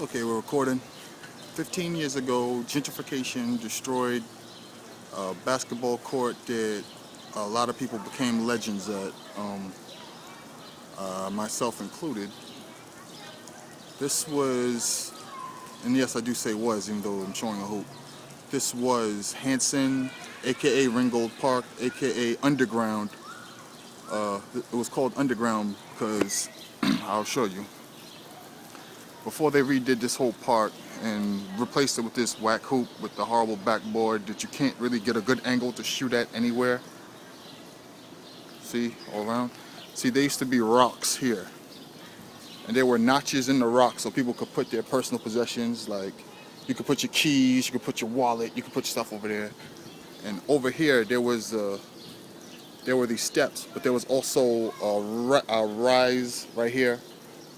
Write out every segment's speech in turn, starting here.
Okay, we're recording. 15 years ago, gentrification destroyed a basketball court that a lot of people became legends at, myself included. This was, and yes, I do say was, even though I'm showing a hoop. This was Hanson, aka Ringgold Park, aka Underground. It was called Underground because I'll show you. Before they redid this whole park and replaced it with this whack hoop with the horrible backboard that you can't really get a good angle to shoot at anywhere. See, all around. See, there used to be rocks here. And there were notches in the rock so people could put their personal possessions, like you could put your keys, you could put your wallet, you could put your stuff over there. And over here, there were these steps, but there was also a rise right here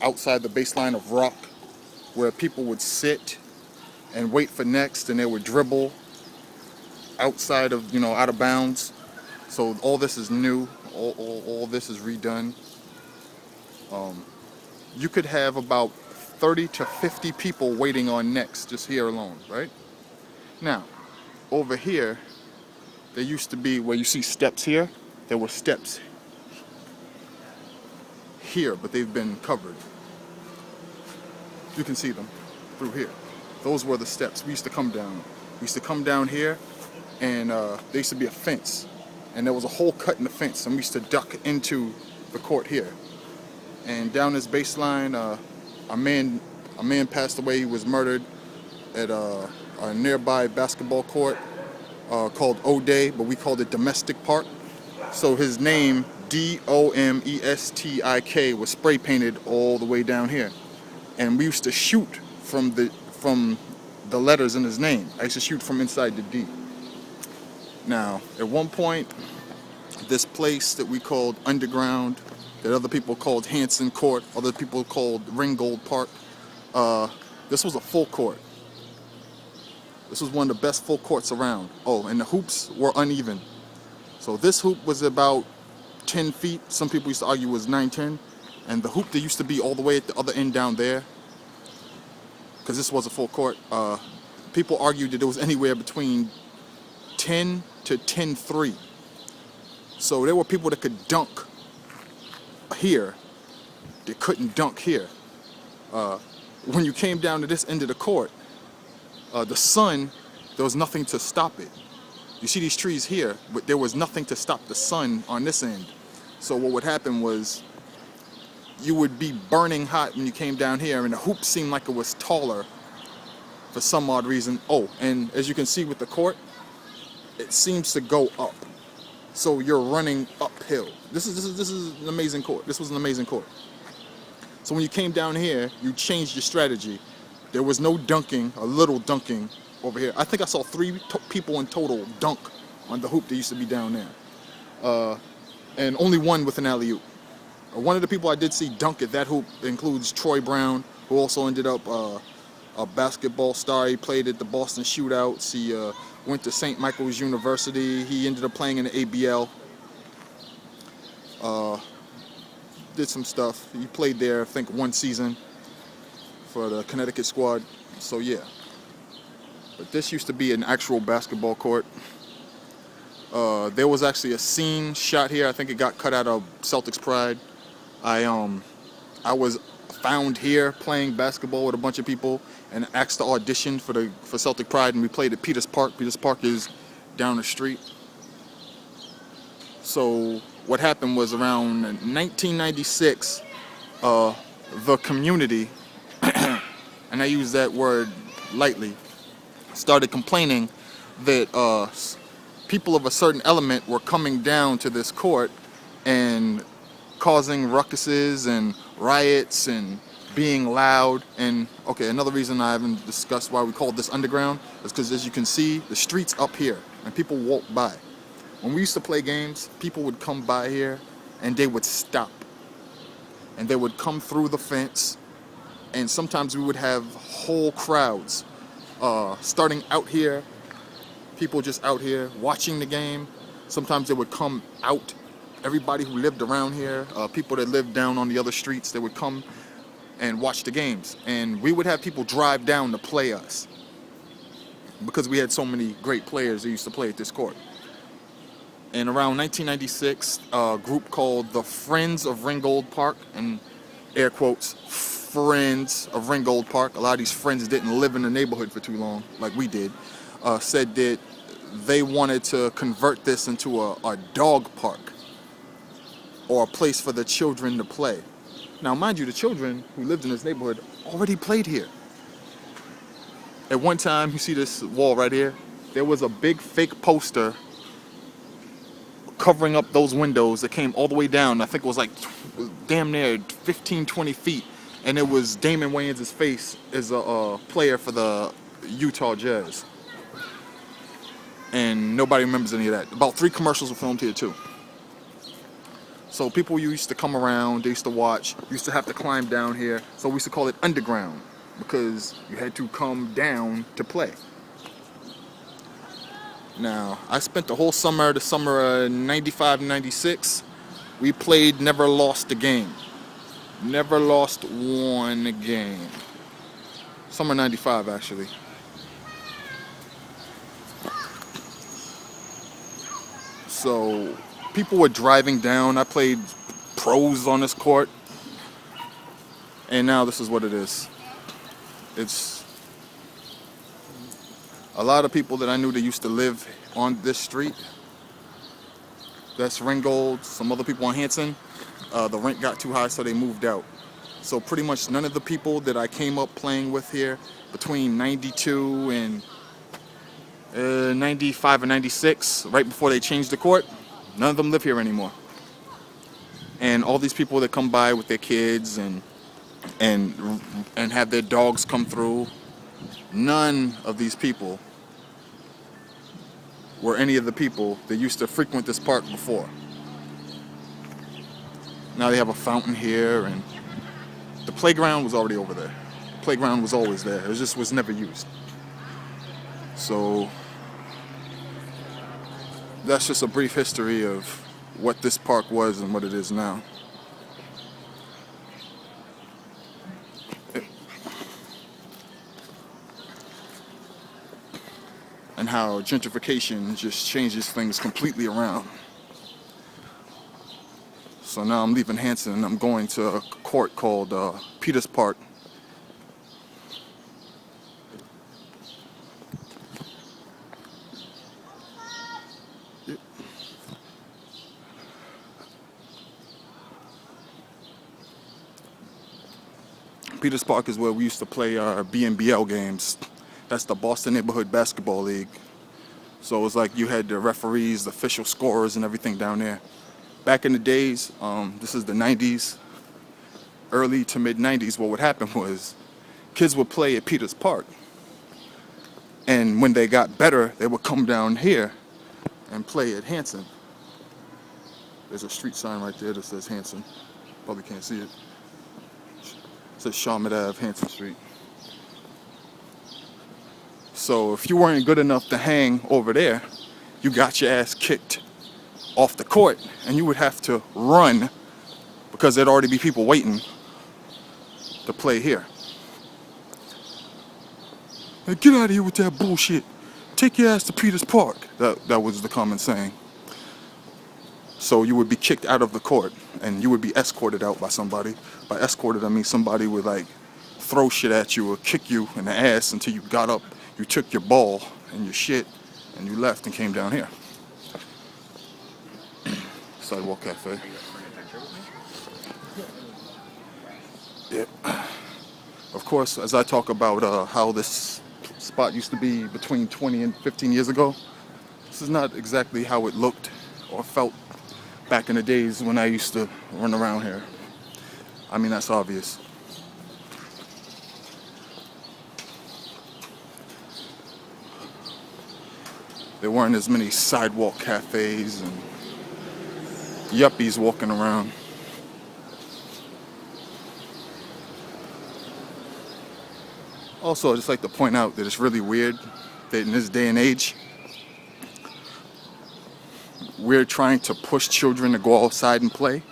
outside the baseline of rock where people would sit and wait for next, and they would dribble outside of, out of bounds. So all this is new, all this is redone. You could have about 30 to 50 people waiting on next, just here alone, right? Now, over here, there used to be, where you see steps here, there were steps here, but they've been covered. You can see them through here. Those were the steps. We used to come down. We used to come down here, and there used to be a fence, and there was a hole cut in the fence, and we used to duck into the court here. And down this baseline, a man passed away. He was murdered at a nearby basketball court called O'Day, but we called it Domestic Park. So his name, Domestik, was spray painted all the way down here. And we used to shoot from the letters in his name. I used to shoot from inside the D. Now, at one point, this place that we called Underground, that other people called Hanson Court, other people called Ringgold Park, this was a full court. This was one of the best full courts around. Oh, and the hoops were uneven. So this hoop was about 10 feet. Some people used to argue it was 9-10. And the hoop that used to be all the way at the other end down there, because this was a full court, people argued that it was anywhere between 10 to 10-3. So there were people that could dunk here, they couldn't dunk here. When you came down to this end of the court, the sun, there was nothing to stop it. You see these trees here, but there was nothing to stop the sun on this end. So what would happen was, you would be burning hot when you came down here, and the hoop seemed like it was taller for some odd reason. Oh, and as you can see with the court, it seems to go up. So you're running uphill. This is an amazing court. This was an amazing court. So when you came down here, you changed your strategy. There was no dunking, a little dunking over here. I think I saw 3 people in total dunk on the hoop that used to be down there. And only one with an alley-oop. One of the people I did see dunk at that hoop includes Troy Brown, who also ended up a basketball star. He played at the Boston Shootouts. He went to St. Michael's University. He ended up playing in the ABL. Did some stuff. He played there, I think, 1 season for the Connecticut squad. So yeah. But this used to be an actual basketball court. There was actually a scene shot here. I think it got cut out of Celtics Pride. I was found here playing basketball with a bunch of people and asked to audition for Celtic Pride, and we played at Peters Park. Peters Park is down the street. So what happened was, around 1996, the community, and I use that word lightly, started complaining that people of a certain element were coming down to this court and causing ruckuses and riots and being loud. And okay, another reason I haven't discussed why we called this Underground is because, as you can see, the street's up here and people walk by. When we used to play games, people would come by here and they would stop, and they would come through the fence, and sometimes we would have whole crowds starting out here, people just out here watching the game. Sometimes they would come out, everybody who lived around here, people that lived down on the other streets, they would come and watch the games. And we would have people drive down to play us because we had so many great players that used to play at this court. And around 1996, a group called the Friends of Ringgold Park, and air quotes, Friends of Ringgold Park, a lot of these friends didn't live in the neighborhood for too long, like we did, said that they wanted to convert this into a dog park or a place for the children to play. Now, mind you, the children who lived in this neighborhood already played here. At one time, you see this wall right here? There was a big fake poster covering up those windows that came all the way down. I think it was like damn near 15, 20 feet. And it was Damon Wayans' face as a player for the Utah Jazz. And nobody remembers any of that. About 3 commercials were filmed here too. So people used to come around, they used to watch, used to have to climb down here. So we used to call it underground because you had to come down to play. Now, I spent the whole summer, the summer of 95 and 96, we played, never lost a game. Never lost one game. Summer 95, actually. So, people were driving down. I played pros on this court. And now this is what it is. It's a lot of people that I knew that used to live on this street. That's Ringgold. Some other people on Hanson. The rent got too high, so they moved out. So pretty much none of the people that I came up playing with here between 92 and 95 and 96, right before they changed the court, none of them live here anymore. And all these people that come by with their kids and have their dogs come through, none of these people were any of the people that used to frequent this park before. Now they have a fountain here, and the playground was already over there. The playground was always there. It just was never used. So that's just a brief history of what this park was and what it is now. And how gentrification just changes things completely around. So now I'm leaving Hanson and I'm going to a court called Peters Park. Yep. Peters Park is where we used to play our BNBL games. That's the Boston Neighborhood Basketball League. So it was like you had the referees, the official scorers, and everything down there. Back in the days, this is the 90s, early to mid 90s, what would happen was kids would play at Peters Park. And when they got better, they would come down here and play at Hanson. There's a street sign right there that says Hanson. Probably can't see it. It says Chalmette Ave, Hanson Street. So if you weren't good enough to hang over there, you got your ass kicked off the court, and you would have to run because there'd already be people waiting to play here. Hey, get out of here with that bullshit. Take your ass to Peters Park. That was the common saying. So you would be kicked out of the court, and you would be escorted out by somebody. By escorted, I mean somebody would like throw shit at you or kick you in the ass until you got up, you took your ball and your shit, and you left and came down here. Sidewalk Cafe. Yeah. Of course, as I talk about how this spot used to be between 20 and 15 years ago, this is not exactly how it looked or felt back in the days when I used to run around here. I mean, that's obvious. There weren't as many sidewalk cafes and yuppies walking around. Also, I'd just like to point out that it's really weird that in this day and age, we're trying to push children to go outside and play.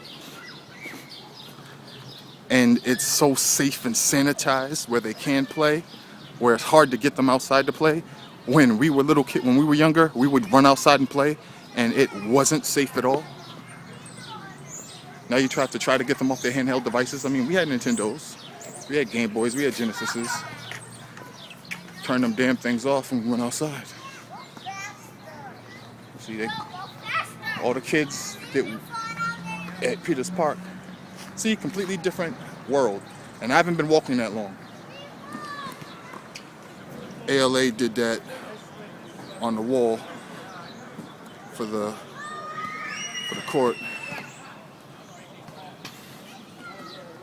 and it's so safe and sanitized where they can play, where it's hard to get them outside to play. When we were when we were younger, we would run outside and play, and it wasn't safe at all. Now you have to try to get them off their handheld devices. I mean, we had Nintendos, we had Game Boys, we had Genesises. Turn them damn things off and we went outside. See, all the kids that at Peters Park, see, completely different world. And I haven't been walking that long. ALA did that on the wall for the court.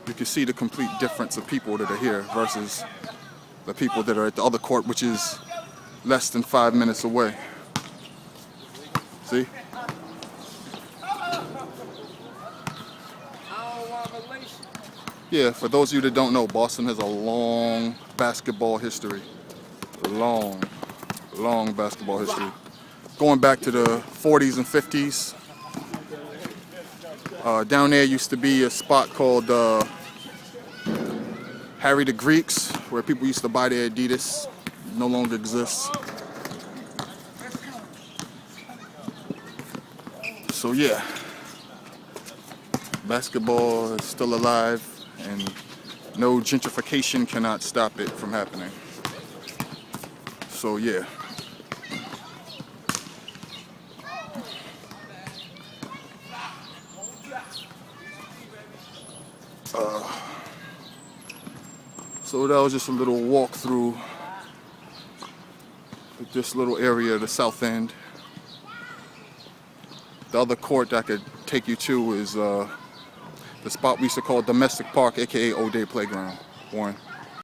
You can see the complete difference of people that are here versus the people that are at the other court, which is less than 5 minutes away. See? Yeah, for those of you that don't know, Boston has a long basketball history. Long basketball history. Going back to the 40s and 50s. Down there used to be a spot called Harry the Greeks, where people used to buy their Adidas. No longer exists. So yeah, basketball is still alive, and no gentrification cannot stop it from happening. So yeah. So that was just a little walk through this little area of the South End. The other court that I could take you to is the spot we used to call Domestic Park, aka O'Day Playground 1.